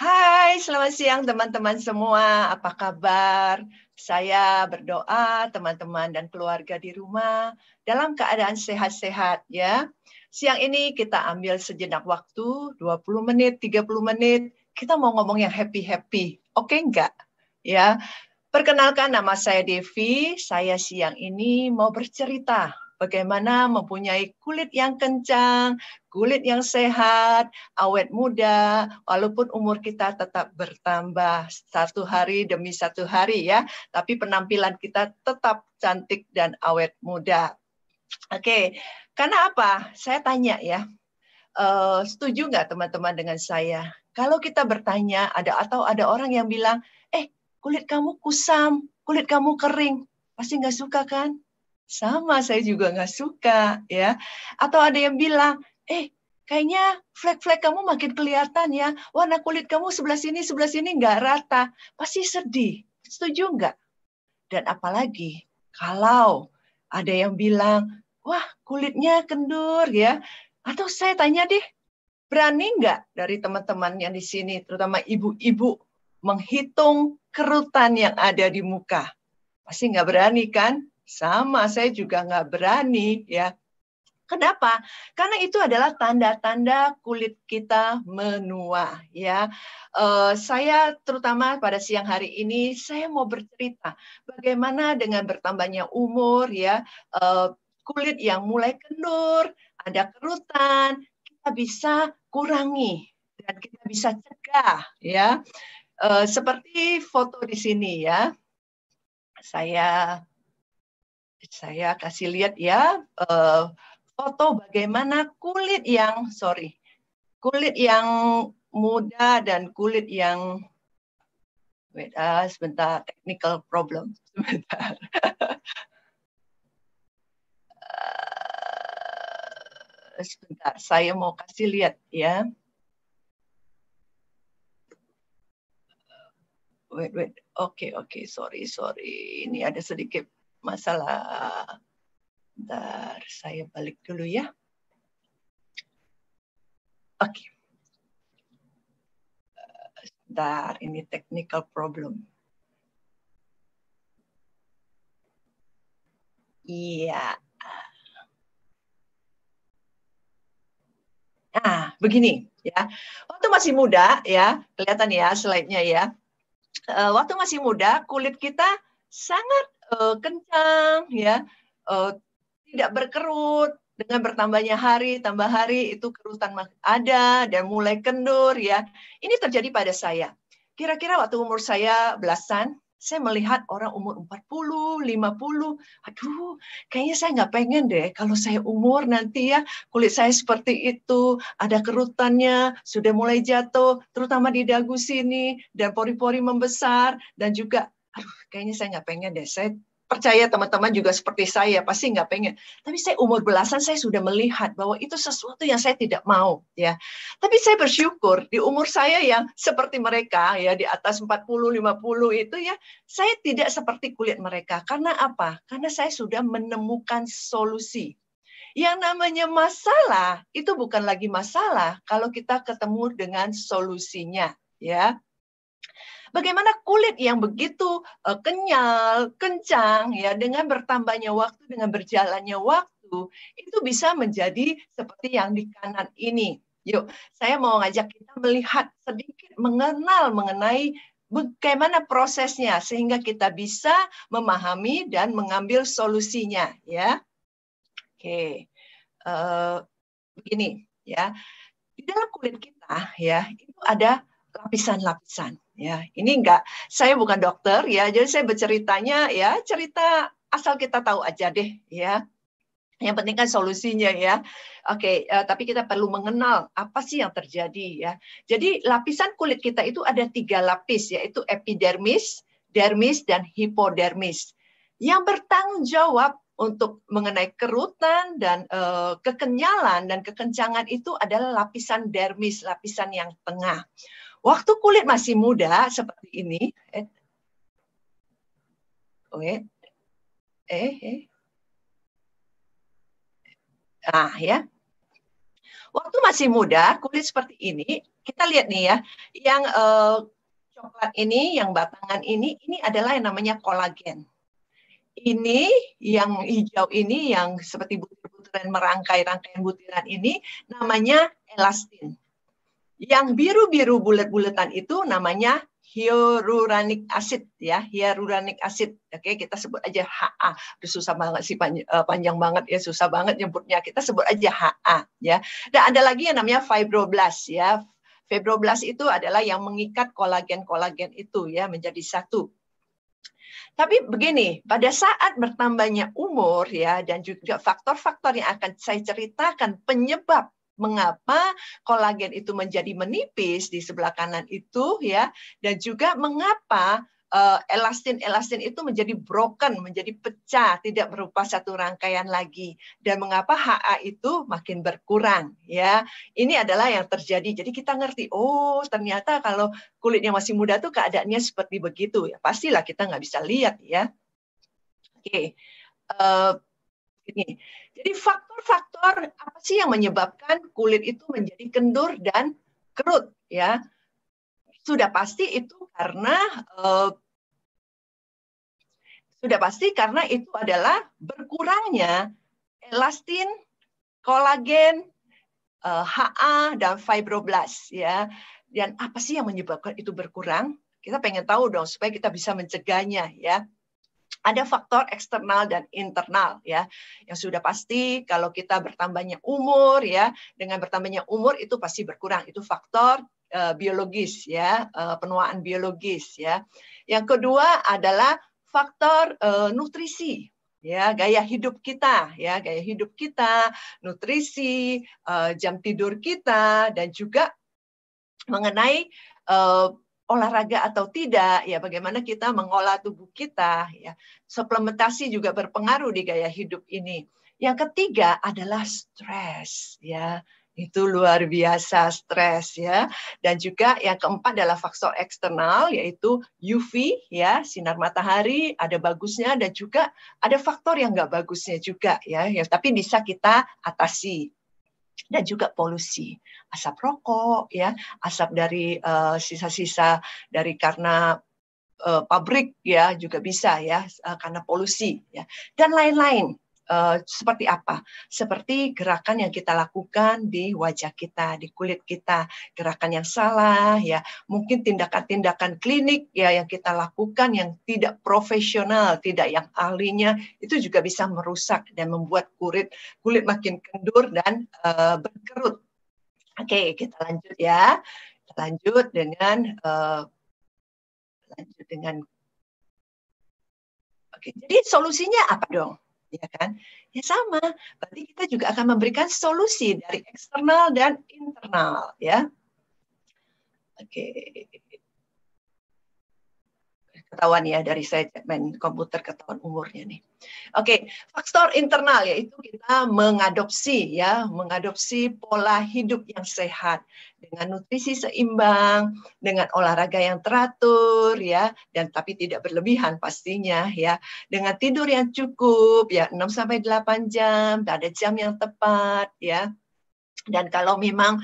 Hai, selamat siang teman-teman semua. Apa kabar? Saya berdoa teman-teman dan keluarga di rumah dalam keadaan sehat-sehat ya. Siang ini kita ambil sejenak waktu, 20 menit, 30 menit. Kita mau ngomong yang happy-happy. Oke enggak? Ya. Perkenalkan, nama saya Devi. Saya siang ini mau bercerita bagaimana mempunyai kulit yang kencang, kulit yang sehat, awet muda, walaupun umur kita tetap bertambah satu hari demi satu hari ya, tapi penampilan kita tetap cantik dan awet muda. Oke, karena apa? Saya tanya ya, setuju nggak teman-teman dengan saya? Kalau kita bertanya, ada orang yang bilang, kulit kamu kusam, kulit kamu kering, pasti nggak suka kan? Sama, saya juga nggak suka ya. Atau ada yang bilang, kayaknya flek-flek kamu makin kelihatan ya, warna kulit kamu sebelah sini nggak rata, pasti sedih. Setuju nggak? Dan apalagi kalau ada yang bilang, wah kulitnya kendur ya. Atau saya tanya deh, berani nggak dari teman-teman yang di sini, terutama ibu-ibu, menghitung kerutan yang ada di muka? Pasti nggak berani kan? Sama, saya juga nggak berani ya. Kenapa? Karena itu adalah tanda-tanda kulit kita menua ya. Saya terutama pada siang hari ini saya mau bercerita bagaimana dengan bertambahnya umur ya, kulit yang mulai kendur, ada kerutan, kita bisa kurangi dan kita bisa cegah ya. Seperti foto di sini ya. Saya kasih lihat ya, foto bagaimana kulit yang muda dan kulit yang sebentar, technical problem sebentar. Sebentar, saya mau kasih lihat ya. Oke, sorry. Ini ada sedikit masalah. Bentar, saya balik dulu ya. Oke. Bentar, ini technical problem. Iya. Nah, begini ya. Waktu masih muda ya, kelihatan ya slide-nya ya. Waktu masih muda, kulit kita sangat kencang ya, tidak berkerut. Dengan bertambahnya hari, tambah hari, itu kerutan ada dan mulai kendur ya. Ini terjadi pada saya. Kira-kira waktu umur saya belasan, saya melihat orang umur 40, 50. Aduh, kayaknya saya nggak pengen deh kalau saya umur nanti ya, kulit saya seperti itu, ada kerutannya, sudah mulai jatuh, terutama di dagu sini, dan pori-pori membesar, dan juga, aduh, kayaknya saya nggak pengen deh. Saya percaya teman-teman juga seperti saya, pasti nggak pengen. Tapi saya umur belasan, saya sudah melihat bahwa itu sesuatu yang saya tidak mau. Ya. Tapi saya bersyukur di umur saya yang seperti mereka, ya di atas 40, 50 itu ya, saya tidak seperti kulit mereka. Karena apa? Karena saya sudah menemukan solusi. Yang namanya masalah, itu bukan lagi masalah kalau kita ketemu dengan solusinya. Ya. Bagaimana kulit yang begitu kenyal, kencang, ya dengan bertambahnya waktu, dengan berjalannya waktu, itu bisa menjadi seperti yang di kanan ini. Yuk, saya mau ngajak kita melihat sedikit, mengenal mengenai bagaimana prosesnya, sehingga kita bisa memahami dan mengambil solusinya. Ya, oke, begini ya. Di dalam kulit kita ya itu ada lapisan-lapisan ya. Ini saya bukan dokter ya, jadi saya berceritanya ya cerita asal kita tahu aja deh ya. Yang penting kan solusinya ya. Oke, tapi kita perlu mengenal apa sih yang terjadi ya. Jadi lapisan kulit kita itu ada 3 lapis, yaitu epidermis, dermis, dan hipodermis. Yang bertanggung jawab untuk mengenai kerutan dan kekenyalan dan kekencangan itu adalah lapisan dermis, lapisan yang tengah. Waktu kulit masih muda seperti ini, ya. Waktu masih muda, kulit seperti ini kita lihat nih ya, yang coklat ini, yang batangan ini adalah yang namanya kolagen. Ini yang hijau ini yang seperti butir-butiran merangkai-rangkaian butiran ini namanya elastin. Yang biru-biru bulat-bulatan itu namanya hyaluronic acid ya, hyaluronic acid. Oke, kita sebut aja HA. Udah susah banget sih, panjang banget ya, susah banget nyebutnya. Kita sebut aja HA ya. Dan ada lagi yang namanya fibroblast ya. Fibroblast itu adalah yang mengikat kolagen-kolagen itu ya menjadi satu. Tapi begini, pada saat bertambahnya umur ya dan juga faktor-faktor yang akan saya ceritakan penyebab mengapa kolagen itu menjadi menipis di sebelah kanan itu ya, dan juga mengapa elastin itu menjadi broken, menjadi pecah, tidak berupa satu rangkaian lagi, dan mengapa HA itu makin berkurang ya. Ini adalah yang terjadi. Jadi kita ngerti, oh ternyata kalau kulitnya masih muda tuh keadaannya seperti begitu ya. Pastilah kita nggak bisa lihat ya. Oke, ini. Jadi faktor-faktor apa sih yang menyebabkan kulit itu menjadi kendur dan kerut ya? Sudah pasti itu karena itu adalah berkurangnya elastin, kolagen, HA dan fibroblast ya. Dan apa sih yang menyebabkan itu berkurang? Kita pengen tahu dong supaya kita bisa mencegahnya ya. Ada faktor eksternal dan internal ya. Yang sudah pasti kalau kita bertambahnya umur ya, dengan bertambahnya umur itu pasti berkurang. Itu faktor biologis ya, penuaan biologis ya. Yang kedua adalah faktor nutrisi ya, gaya hidup kita ya, gaya hidup kita, nutrisi, jam tidur kita, dan juga mengenai olahraga atau tidak ya, bagaimana kita mengolah tubuh kita ya. Suplementasi juga berpengaruh di gaya hidup ini. Yang ketiga adalah stres ya. Itu luar biasa stres ya. Dan juga yang keempat adalah faktor eksternal yaitu UV ya, sinar matahari ada bagusnya dan juga ada faktor yang nggak bagusnya juga ya, tapi bisa kita atasi. Dan juga polusi, asap rokok ya, asap dari sisa-sisa dari karena pabrik ya juga bisa ya, karena polusi ya, dan lain-lain. Seperti apa? Seperti gerakan yang kita lakukan di wajah kita, di kulit kita, gerakan yang salah ya, mungkin tindakan-tindakan klinik ya yang kita lakukan yang tidak profesional, tidak yang ahlinya, itu juga bisa merusak dan membuat kulit makin kendur dan berkerut. Oke, kita lanjut ya. Lanjut dengan Oke, jadi solusinya apa dong? Ya kan? Ya sama. Berarti kita juga akan memberikan solusi dari eksternal dan internal ya. Oke. Ketahuan ya dari saya main komputer, ketahuan umurnya nih. Oke, faktor internal yaitu kita mengadopsi pola hidup yang sehat dengan nutrisi seimbang, dengan olahraga yang teratur ya, dan tapi tidak berlebihan pastinya ya. Dengan tidur yang cukup ya 6 sampai 8 jam, ada jam yang tepat ya. Dan kalau memang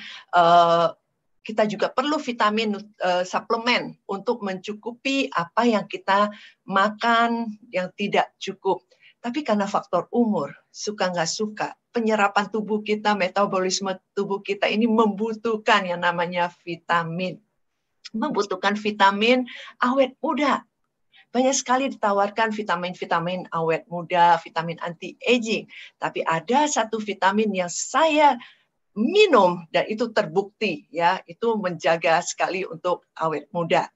kita juga perlu vitamin suplemen untuk mencukupi apa yang kita makan yang tidak cukup. Tapi karena faktor umur, suka nggak suka, penyerapan tubuh kita, metabolisme tubuh kita ini membutuhkan yang namanya vitamin. Membutuhkan vitamin awet muda. Banyak sekali ditawarkan vitamin-vitamin awet muda, vitamin anti-aging. Tapi ada satu vitamin yang saya minum dan itu terbukti ya, itu menjaga sekali untuk awet muda.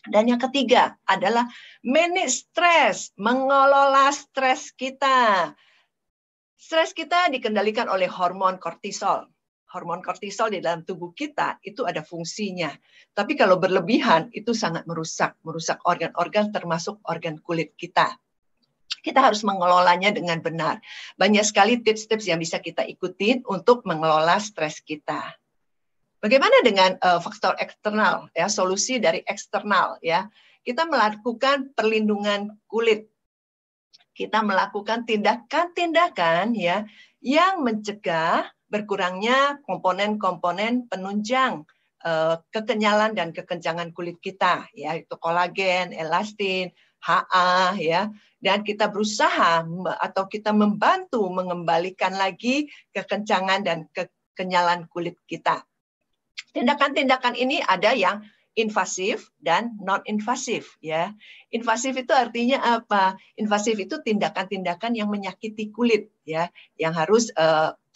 Dan yang ketiga adalah manage stres, mengelola stres kita. Stres kita dikendalikan oleh hormon kortisol. Hormon kortisol di dalam tubuh kita itu ada fungsinya. Tapi kalau berlebihan itu sangat merusak organ-organ termasuk organ kulit kita. Kita harus mengelolanya dengan benar. Banyak sekali tips-tips yang bisa kita ikutin untuk mengelola stres kita. Bagaimana dengan faktor eksternal ya, solusi dari eksternal ya. Kita melakukan perlindungan kulit. Kita melakukan tindakan-tindakan ya yang mencegah berkurangnya komponen-komponen penunjang kekenyalan dan kekencangan kulit kita, ya, itu kolagen, elastin, HA, ya, dan kita berusaha atau kita membantu mengembalikan lagi kekencangan dan kekenyalan kulit kita. Tindakan-tindakan ini ada yang invasif dan non-invasif, ya. Invasif itu artinya apa? Invasif itu tindakan-tindakan yang menyakiti kulit, ya, yang harus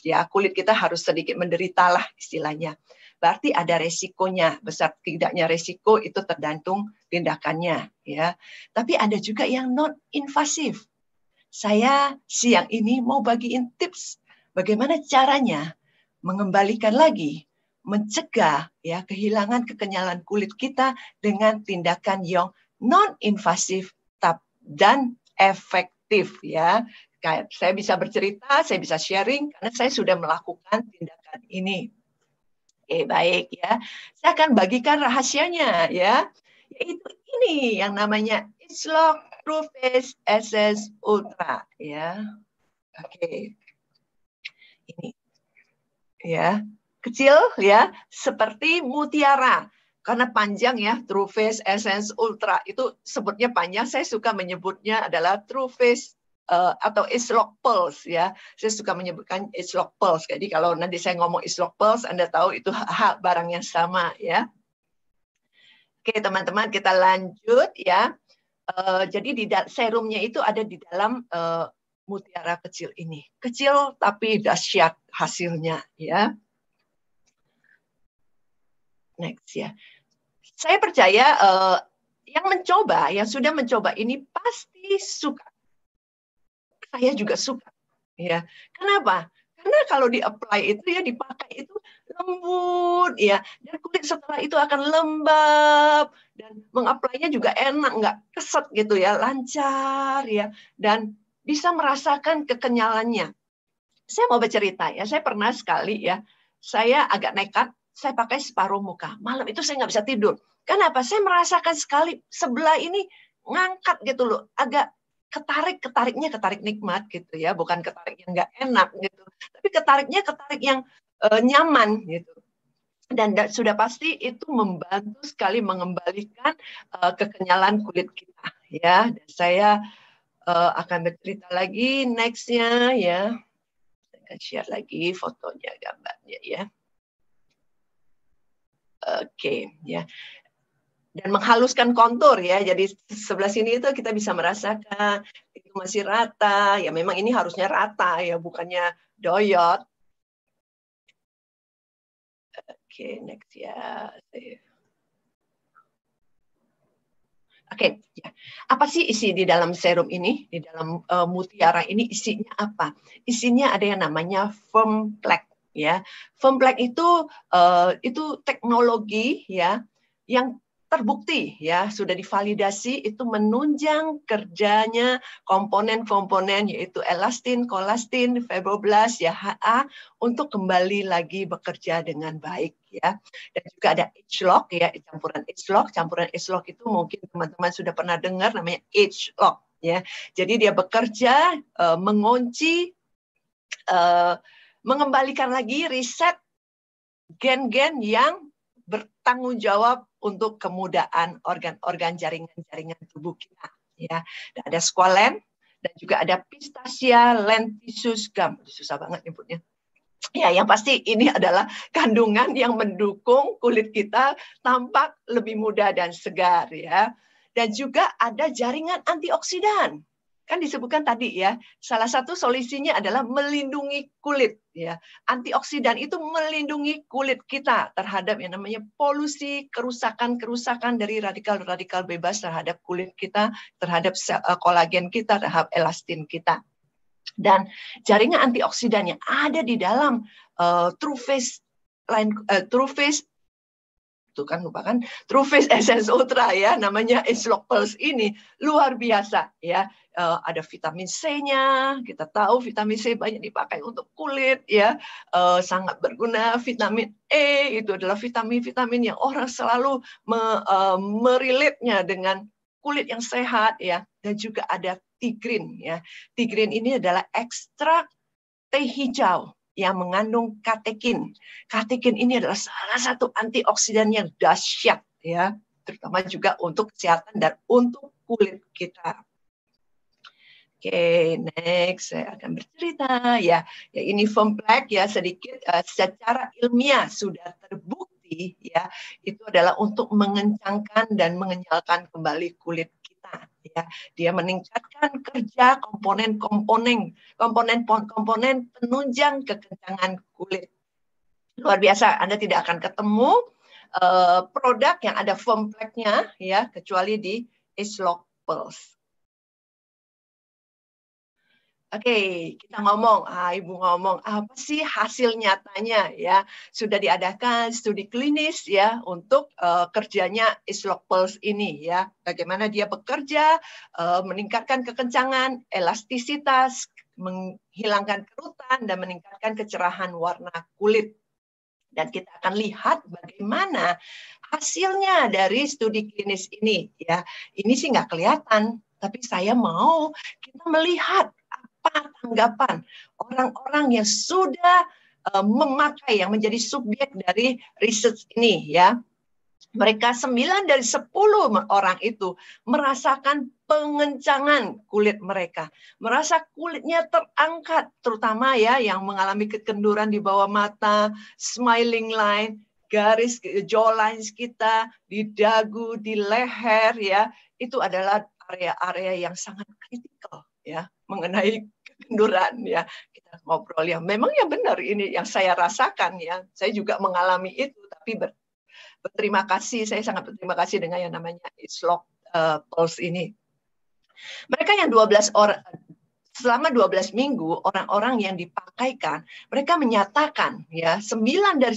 ya kulit kita harus sedikit menderita lah istilahnya. Berarti ada resikonya, besar tidaknya resiko itu tergantung tindakannya, ya. Tapi ada juga yang non-invasif. Saya siang ini mau bagiin tips bagaimana caranya mengembalikan lagi, mencegah ya kehilangan kekenyalan kulit kita dengan tindakan yang non-invasif dan efektif, ya. Kayak saya bisa bercerita, saya bisa sharing karena saya sudah melakukan tindakan ini. Oke, baik ya. Saya akan bagikan rahasianya, ya. Yaitu ini yang namanya Agelock True Face Essence Ultra, ya. Oke. Ini ya, kecil ya, seperti mutiara. Karena panjang ya, True Face Essence Ultra itu sebutnya panjang. Saya suka menyebutnya adalah True Face atau Agelock Pulse, ya. Saya suka menyebutkan Agelock Pulse. Jadi kalau nanti saya ngomong Agelock Pulse, Anda tahu itu barang yang sama, ya. Oke, teman-teman, kita lanjut ya. Jadi serumnya itu ada di dalam mutiara kecil ini. Kecil tapi dahsyat hasilnya, ya. Next ya. Saya percaya yang mencoba, yang sudah mencoba ini pasti suka. Saya juga suka, ya. Kenapa? Karena kalau di-apply itu ya, dipakai itu lembut, ya. Dan kulit setelah itu akan lembab dan meng-apply-nya juga enak, nggak keset gitu ya, lancar ya, dan bisa merasakan kekenyalannya. Saya mau bercerita ya, saya pernah sekali ya, saya agak nekat, saya pakai separuh muka. Malam itu saya nggak bisa tidur. Kenapa? Saya merasakan sekali sebelah ini ngangkat gitu loh, agak ketarik nikmat gitu ya, bukan ketarik yang nggak enak gitu, tapi ketarik yang nyaman gitu. Dan sudah pasti itu membantu sekali mengembalikan kekenyalan kulit kita, ya. Dan saya akan bercerita lagi nextnya ya. Share lagi fotonya, gambarnya ya. Oke, ya. Dan menghaluskan kontur ya. Jadi sebelah sini itu kita bisa merasakan itu masih rata. Ya memang ini harusnya rata ya, bukannya doyot. Oke, next ya. Oke, ya. Apa sih isi di dalam serum ini? Di dalam mutiara ini isinya apa? Isinya ada yang namanya Firm-Plaque. Ya, Firm-Plaque itu teknologi ya yang terbukti ya sudah divalidasi itu menunjang kerjanya komponen-komponen yaitu elastin, kolastin, fibroblast ya HA untuk kembali lagi bekerja dengan baik ya. Dan juga ada Agelock ya, campuran Agelock itu mungkin teman-teman sudah pernah dengar namanya Agelock ya. Jadi dia bekerja mengunci mengembalikan lagi riset gen-gen yang bertanggung jawab untuk kemudahan organ-organ jaringan-jaringan tubuh kita. Ya, dan ada squalene dan juga ada Pistacia lentisus gum. Susah banget nyebutnya. Ya, yang pasti ini adalah kandungan yang mendukung kulit kita tampak lebih muda dan segar ya. Dan juga ada jaringan antioksidan. Kan disebutkan tadi ya, salah satu solusinya adalah melindungi kulit ya. Antioksidan itu melindungi kulit kita terhadap yang namanya polusi, kerusakan dari radikal-radikal bebas terhadap kulit kita, terhadap kolagen kita, terhadap elastin kita. Dan jaringan antioksidan yang ada di dalam True Face itu kan lupa kan True Face Essence Ultra ya, namanya Agelock Pulse ini luar biasa ya. Ada vitamin C-nya, kita tahu vitamin C banyak dipakai untuk kulit ya, sangat berguna. Vitamin E itu adalah vitamin-vitamin yang orang selalu merelate-nya dengan kulit yang sehat ya. Dan juga ada tigrin ya. Tigrin ini adalah ekstrak teh hijau yang mengandung katekin. Katekin ini adalah salah satu antioksidan yang dahsyat ya, terutama juga untuk kesehatan dan untuk kulit kita. Oke, next saya akan bercerita ya. Ya ini foam plaque ya sedikit secara ilmiah sudah terbukti ya itu adalah untuk mengencangkan dan mengenyalkan kembali kulit kita ya. Dia meningkatkan kerja komponen penunjang kekencangan kulit. Luar biasa, Anda tidak akan ketemu produk yang ada foam plaque-nya ya kecuali di Ace-Lock Pulse. Oke, kita ngomong, Ibu ngomong, apa sih hasil nyatanya ya? Sudah diadakan studi klinis ya untuk kerjanya Ace-Lock Pulse ini ya. Bagaimana dia bekerja, meningkatkan kekencangan, elastisitas, menghilangkan kerutan, dan meningkatkan kecerahan warna kulit. Dan kita akan lihat bagaimana hasilnya dari studi klinis ini ya. Ini sih nggak kelihatan, tapi saya mau kita melihat apa tanggapan orang-orang yang sudah memakai, yang menjadi subjek dari riset ini ya. Mereka 9 dari 10 orang itu merasakan pengencangan kulit mereka. Merasa kulitnya terangkat, terutama ya yang mengalami kekenduran di bawah mata, smiling line, garis jawlines kita, di dagu, di leher ya. Itu adalah area-area yang sangat kritikal ya mengenai kekenduran ya. Kita ngobrol ya. Memang yang benar ini yang saya rasakan ya. Saya juga mengalami itu tapi berterima kasih, saya sangat berterima kasih dengan yang namanya Ace-Lock Pulse ini. Mereka yang 12 orang, selama 12 minggu, orang-orang yang dipakaikan, mereka menyatakan, ya 9 dari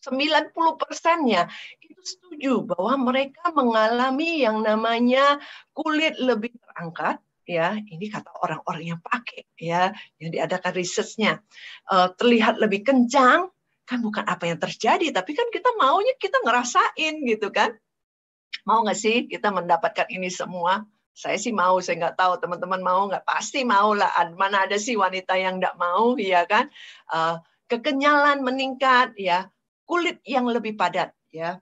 90%-nya itu setuju bahwa mereka mengalami yang namanya kulit lebih terangkat, ya ini kata orang-orang yang pakai, ya yang diadakan risetnya, terlihat lebih kencang. Kan bukan apa yang terjadi, tapi kan kita maunya kita ngerasain gitu kan. Mau nggak sih kita mendapatkan ini semua? Saya sih mau, saya nggak tahu teman-teman mau nggak? Pasti mau lah, mana ada sih wanita yang nggak mau, ya kan? Kekenyalan meningkat, ya, kulit yang lebih padat, ya.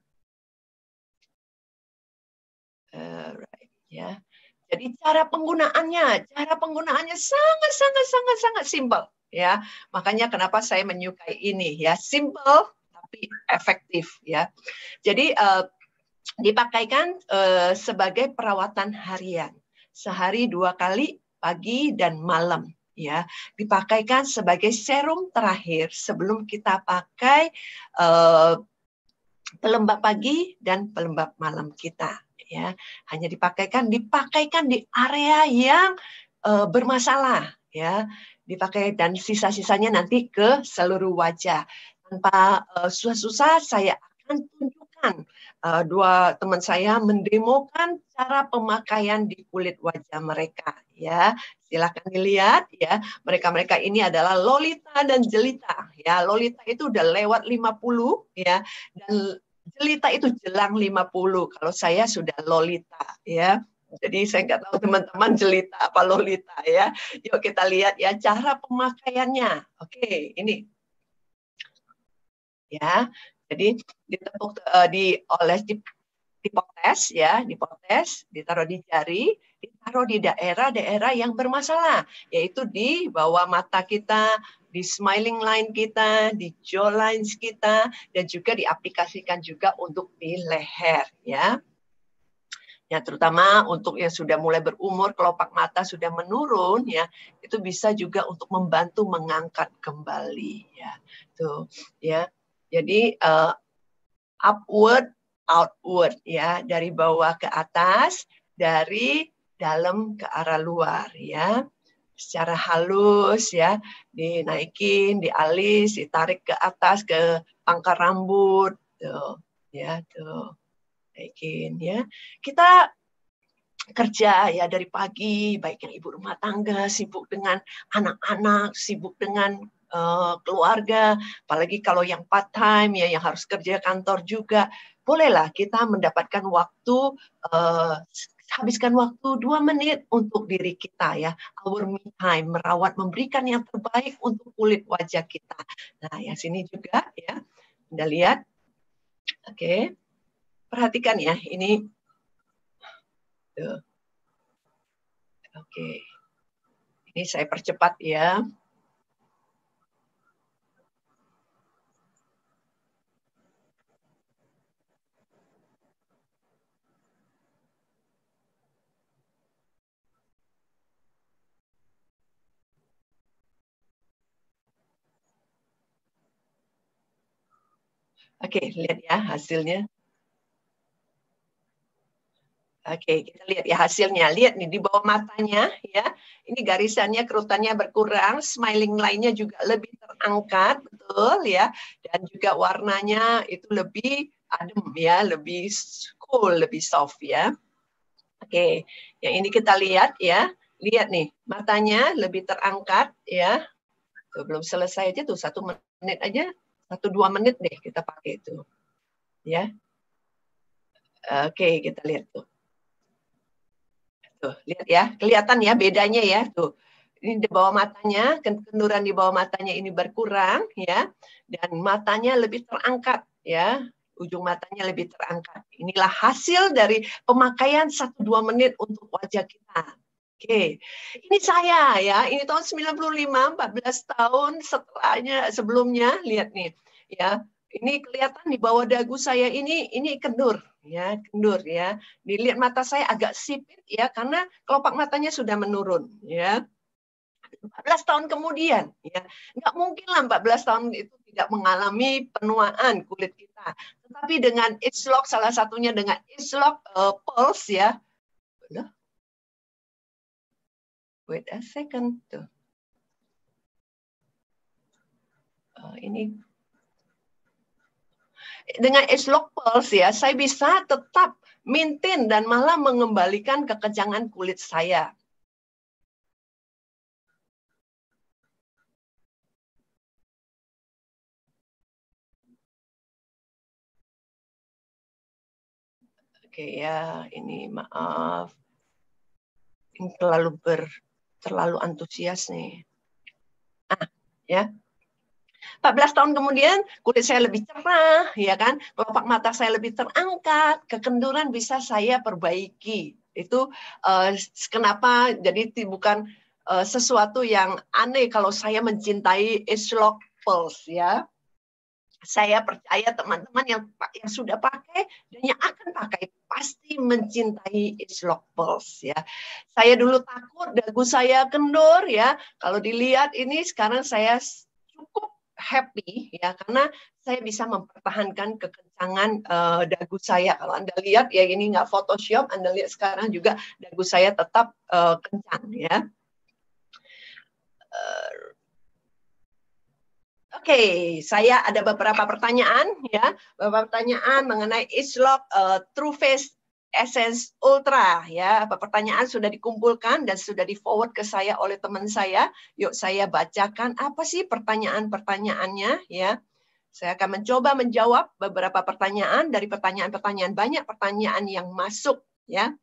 Ya. Jadi cara penggunaannya sangat simpel. Ya, makanya kenapa saya menyukai ini ya, simple tapi efektif ya. Jadi dipakaikan sebagai perawatan harian, sehari 2 kali pagi dan malam ya. Dipakaikan sebagai serum terakhir sebelum kita pakai pelembab pagi dan pelembab malam kita ya. Hanya dipakaikan di area yang bermasalah ya, dipakai dan sisa-sisanya nanti ke seluruh wajah. Tanpa susah-susah saya akan tunjukkan dua teman saya mendemokan cara pemakaian di kulit wajah mereka ya. Silakan dilihat ya. Mereka ini adalah Lolita dan Jelita ya. Lolita itu udah lewat 50 ya, dan Jelita itu jelang 50. Kalau saya sudah Lolita ya. Jadi saya nggak tahu teman-teman Jelita apa Lolita ya. Yuk kita lihat ya cara pemakaiannya. Oke, ini. Ya. Jadi ditepuk dioles dipotes ya, dipotes, ditaruh di jari, ditaruh di daerah-daerah yang bermasalah, yaitu di bawah mata kita, di smiling line kita, di jaw lines kita, dan juga diaplikasikan juga untuk di leher ya. Ya, terutama untuk yang sudah mulai berumur, kelopak mata sudah menurun ya, itu bisa juga untuk membantu mengangkat kembali ya. Tuh ya. Jadi upward, outward ya, dari bawah ke atas, dari dalam ke arah luar ya. Secara halus ya, dinaikin, dialis, ditarik ke atas ke pangkal rambut tuh ya, tuh. Naikin ya. Kita kerja ya dari pagi, baik yang ibu rumah tangga, sibuk dengan anak-anak, sibuk dengan keluarga, apalagi kalau yang part time ya, yang harus kerja kantor juga, bolehlah kita mendapatkan waktu habiskan waktu 2 menit untuk diri kita ya. Our me time, merawat, memberikan yang terbaik untuk kulit wajah kita. Nah, yang sini juga ya. Anda lihat. Oke. Perhatikan ya, ini. Tuh. Oke. Ini saya percepat ya. Oke, lihat ya hasilnya. Oke, kita lihat ya hasilnya. Lihat nih di bawah matanya ya. Ini garisannya, kerutannya berkurang, smiling line-nya juga lebih terangkat, betul ya. Dan juga warnanya itu lebih adem ya, lebih cool, lebih soft ya. Oke, yang ini kita lihat ya. Lihat nih, matanya lebih terangkat ya. Tuh, belum selesai aja tuh 1 menit aja, 1-2 menit deh kita pakai itu. Ya. Oke, kita lihat tuh. Tuh, lihat ya, kelihatan ya bedanya ya, tuh. Ini di bawah matanya, kenduran di bawah matanya ini berkurang ya, dan matanya lebih terangkat ya, ujung matanya lebih terangkat. Inilah hasil dari pemakaian 1-2 menit untuk wajah kita. Oke, ini saya ya, ini tahun 95, 14 tahun setelahnya, sebelumnya, lihat nih ya, ini kelihatan di bawah dagu saya ini kendur ya, kendur ya. Dilihat mata saya agak sipit ya, karena kelopak matanya sudah menurun ya. 14 tahun kemudian ya, nggak mungkin lah 14 tahun itu tidak mengalami penuaan kulit kita. Tetapi dengan Agelock, salah satunya dengan Agelock Pulse ya. Wait a second tuh. Ini dengan Agelock Pulse ya, saya bisa tetap maintain dan malah mengembalikan kekencangan kulit saya. Oke ya, ini maaf. Ini terlalu antusias nih. Ya. 14 tahun kemudian kulit saya lebih cerah, ya kan? Kelopak mata saya lebih terangkat, kekenduran bisa saya perbaiki. Itu kenapa jadi bukan sesuatu yang aneh kalau saya mencintai Agelock Pulse ya. Saya percaya teman-teman yang sudah pakai dan yang akan pakai pasti mencintai Agelock Pulse ya. Saya dulu takut dagu saya kendur ya. Kalau dilihat ini sekarang saya cukup happy ya, karena saya bisa mempertahankan kekencangan dagu saya. Kalau Anda lihat ya, ini nggak Photoshop, Anda lihat sekarang juga dagu saya tetap kencang ya. Oke, saya ada beberapa pertanyaan ya, beberapa pertanyaan mengenai Agelock True Face Essence Ultra ya. Pertanyaan sudah dikumpulkan dan sudah di forward ke saya oleh teman saya. Yuk saya bacakan apa sih pertanyaan-pertanyaannya ya. Saya akan mencoba menjawab beberapa pertanyaan dari pertanyaan-pertanyaan, banyak pertanyaan yang masuk ya.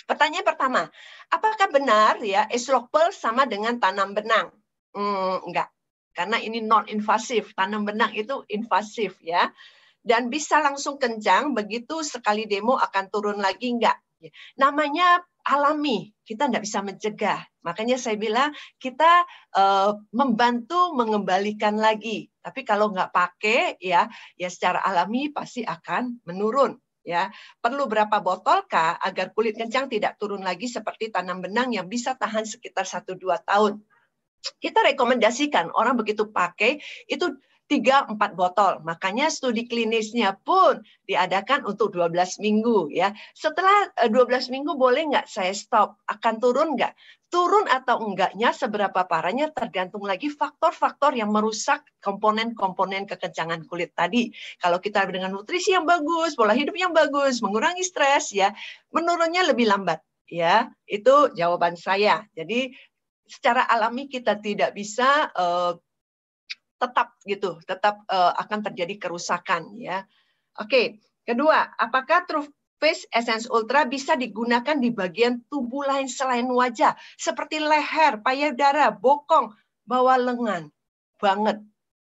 Pertanyaan pertama, apakah benar ya Agelock Pearl sama dengan tanam benang? Enggak. Karena ini non-invasif, tanam benang itu invasif ya. Dan bisa langsung kencang, begitu sekali demo akan turun lagi, enggak. Namanya alami, kita enggak bisa mencegah. Makanya saya bilang kita membantu mengembalikan lagi. Tapi kalau enggak pakai ya secara alami pasti akan menurun. Ya, perlu berapa botol kah agar kulit kencang tidak turun lagi seperti tanam benang yang bisa tahan sekitar 1-2 tahun. Kita rekomendasikan orang begitu pakai itu 3-4 botol. Makanya studi klinisnya pun diadakan untuk 12 minggu ya. Setelah 12 minggu boleh nggak saya stop? Akan turun nggak? Turun atau enggaknya, seberapa parahnya tergantung lagi faktor-faktor yang merusak komponen-komponen kekencangan kulit tadi. Kalau kita dengan nutrisi yang bagus, pola hidup yang bagus, mengurangi stres ya, menurunnya lebih lambat ya. Itu jawaban saya. Jadi secara alami kita tidak bisa tetap akan terjadi kerusakan ya. Oke, kedua, apakah Face Essence Ultra bisa digunakan di bagian tubuh lain selain wajah, seperti leher, payudara, bokong, bawah lengan. Banget.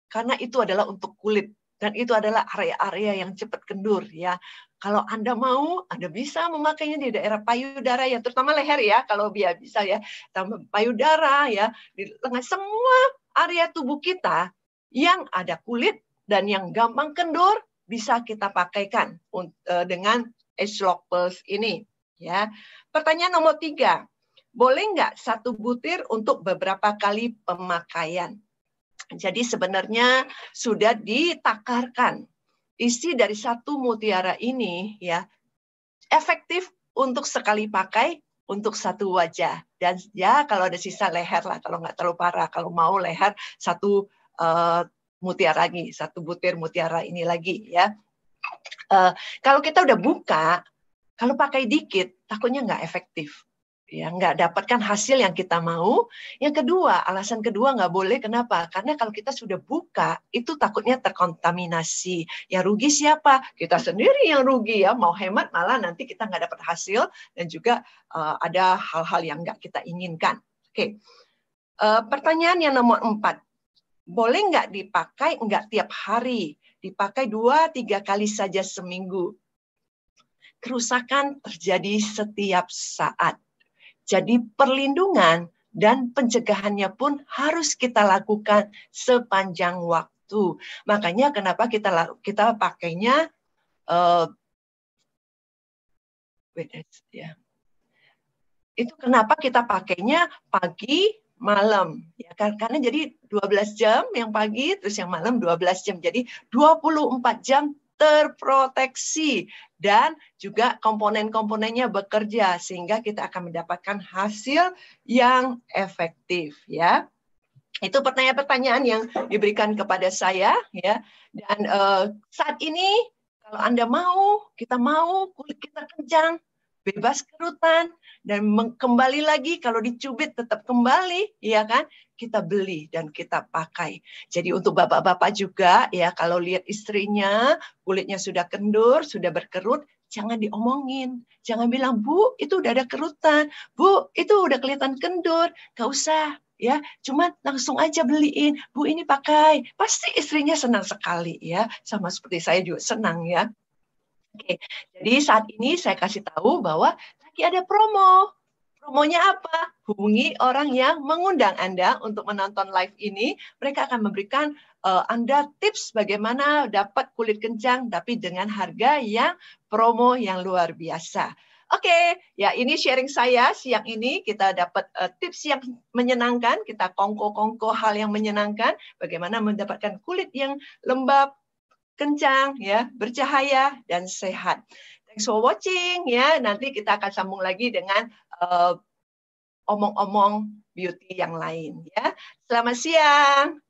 Karena itu adalah untuk kulit. Dan itu adalah area-area yang cepat kendur. Ya. Kalau Anda mau, Anda bisa memakainya di daerah payudara, ya, terutama leher ya, kalau bisa ya. Tambah payudara, ya, di lengan, semua area tubuh kita yang ada kulit dan yang gampang kendur, bisa kita pakaikan dengan Age Lock Pulse ini. Ya. Pertanyaan nomor 3, boleh nggak 1 butir untuk beberapa kali pemakaian? Jadi sebenarnya sudah ditakarkan isi dari 1 mutiara ini, ya, efektif untuk sekali pakai untuk 1 wajah. Dan ya kalau ada sisa leher lah, kalau nggak terlalu parah. Kalau mau leher 1 mutiara lagi, 1 butir mutiara ini lagi, ya. Kalau kita udah buka, kalau pakai dikit, takutnya nggak efektif. Ya, nggak dapatkan hasil yang kita mau. Yang kedua, alasan kedua nggak boleh, kenapa? Karena kalau kita sudah buka, itu takutnya terkontaminasi. Ya rugi siapa? Kita sendiri yang rugi ya. Mau hemat malah nanti kita nggak dapat hasil dan juga ada hal-hal yang nggak kita inginkan. Oke. Pertanyaan yang nomor 4. Boleh nggak dipakai nggak tiap hari? Dipakai 2-3 kali saja seminggu. Kerusakan terjadi setiap saat. Jadi perlindungan dan pencegahannya pun harus kita lakukan sepanjang waktu. Makanya kenapa kita pakainya itu kenapa kita pakainya pagi malam, ya, karena jadi 12 jam yang pagi, terus yang malam 12 jam. Jadi 24 jam terproteksi dan juga komponen-komponennya bekerja sehingga kita akan mendapatkan hasil yang efektif, ya. Itu pertanyaan-pertanyaan yang diberikan kepada saya, ya. Dan saat ini kalau Anda mau, kita mau kulit kita kencang, bebas kerutan, dan kembali lagi kalau dicubit tetap kembali, ya kan? Kita beli dan kita pakai. Jadi untuk bapak-bapak juga, ya, kalau lihat istrinya kulitnya sudah kendur, sudah berkerut, jangan diomongin. Jangan bilang, Bu, itu udah ada kerutan. Bu, itu udah kelihatan kendur. Gak usah, ya. Cuma langsung aja beliin. Bu, ini pakai. Pasti istrinya senang sekali, ya. Sama seperti saya juga senang, ya. Oke, jadi saat ini saya kasih tahu bahwa lagi ada promo. Promonya apa? Hubungi orang yang mengundang Anda untuk menonton live ini. Mereka akan memberikan Anda tips bagaimana dapat kulit kencang, tapi dengan harga yang promo yang luar biasa. Oke, ya ini sharing saya siang ini. Kita dapat tips yang menyenangkan. Kita kongko-kongko hal yang menyenangkan. Bagaimana mendapatkan kulit yang lembab, kencang, ya, bercahaya dan sehat. Thanks for watching, ya. Nanti kita akan sambung lagi dengan omong-omong beauty yang lain, ya. Selamat siang.